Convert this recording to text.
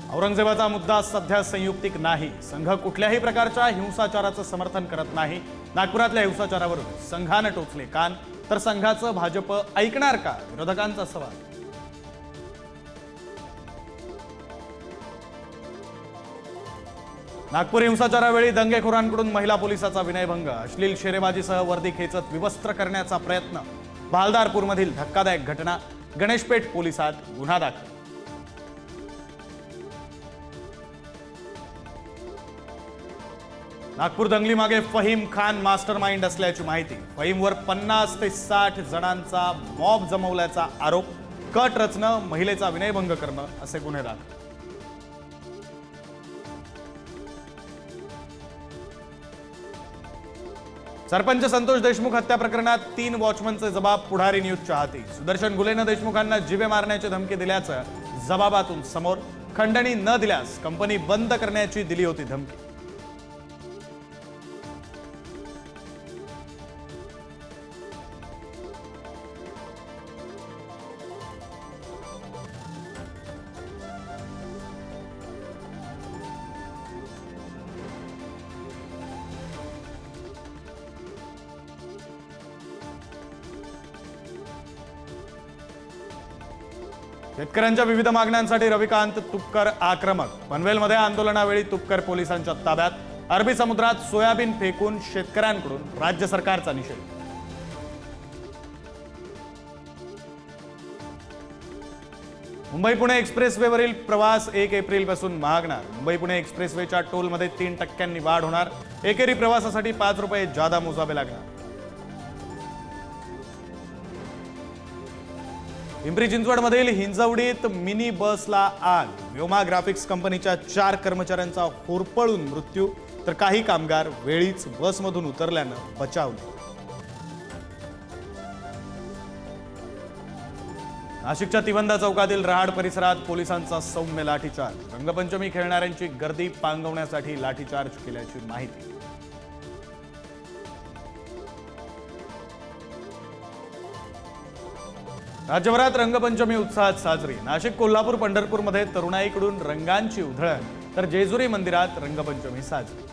औरंगजेबाचा मुद्दा सध्या संयुक्तिक नाही. संघ कुठल्याही प्रकारच्या हिंसाचाराचं समर्थन करत नाही. नागपुरातल्या हिंसाचारावर संघाने टोचले कान, तर संघाचं भाजप ऐकणार का? विरोधकांचा सवाल. नागपूर हिंसाचारावेळी दंगेखोरांकडून महिला पोलिसाचा विनयभंग, अश्लील शेरेबाजीसह वर्दी खेचत विवस्त्र करण्याचा प्रयत्न. भालदारपूरमधील धक्कादायक घटना, गणेशपेठ पोलिसात गुन्हा दाखल. नागपूर दंगलीमागे फहीम खान मास्टरमाइंड असल्याची माहिती. फहीमवर 50 ते 60 जणांचा मॉब जमवल्याचा आरोप. कट रचणं, महिलेचा विनयभंग करणं असे गुन्हे दाखल. सरपंच संतोष देशमुख हत्या प्रकरणात 3 वॉचमनचे जबाब. पुढारी न्यूजच्या हाती. सुदर्शन गुलेनं देशमुखांना जीवे मारण्याची धमकी दिल्याचं जबाबातून समोर. खंडणी न दिल्यास कंपनी बंद करण्याची दिली होती धमकी. शेतकऱ्यांच्या विविध मागण्यांसाठी रविकांत तुपकर आक्रमक. पनवेलमध्ये आंदोलनावेळी तुपकर पोलिसांच्या ताब्यात. अरबी समुद्रात सोयाबीन फेकून शेतकऱ्यांकडून राज्य सरकारचा निषेध. मुंबई पुणे एक्सप्रेसवेवरील प्रवास 1 एप्रिलपासून महागणार. मुंबई पुणे एक्सप्रेसवेच्या टोलमध्ये 3% वाढ होणार. एकेरी प्रवासासाठी 5 रुपये जादा मोजावे लागणार. पिंपरी चिंचवडमधील हिंजवडीत मिनी बसला आग. व्योमा ग्राफिक्स कंपनीच्या 4 कर्मचाऱ्यांचा होरपळून मृत्यू, तर काही कामगार वेळीच बसमधून उतरल्यानं बचावले. नाशिकच्या तिवंदा चौकातील रहाड परिसरात पोलिसांचा सौम्य लाठीचार्ज. रंगपंचमी खेळणाऱ्यांची गर्दी पांगवण्यासाठी लाठीचार्ज केल्याची माहिती. राज्यभरात रंगपंचमी उत्साहात साजरी. नाशिक, कोल्हापूर, पंढरपूरमध्ये तरुणाईकडून रंगांची उधळण, तर जेजुरी मंदिरात रंगपंचमी साजरी.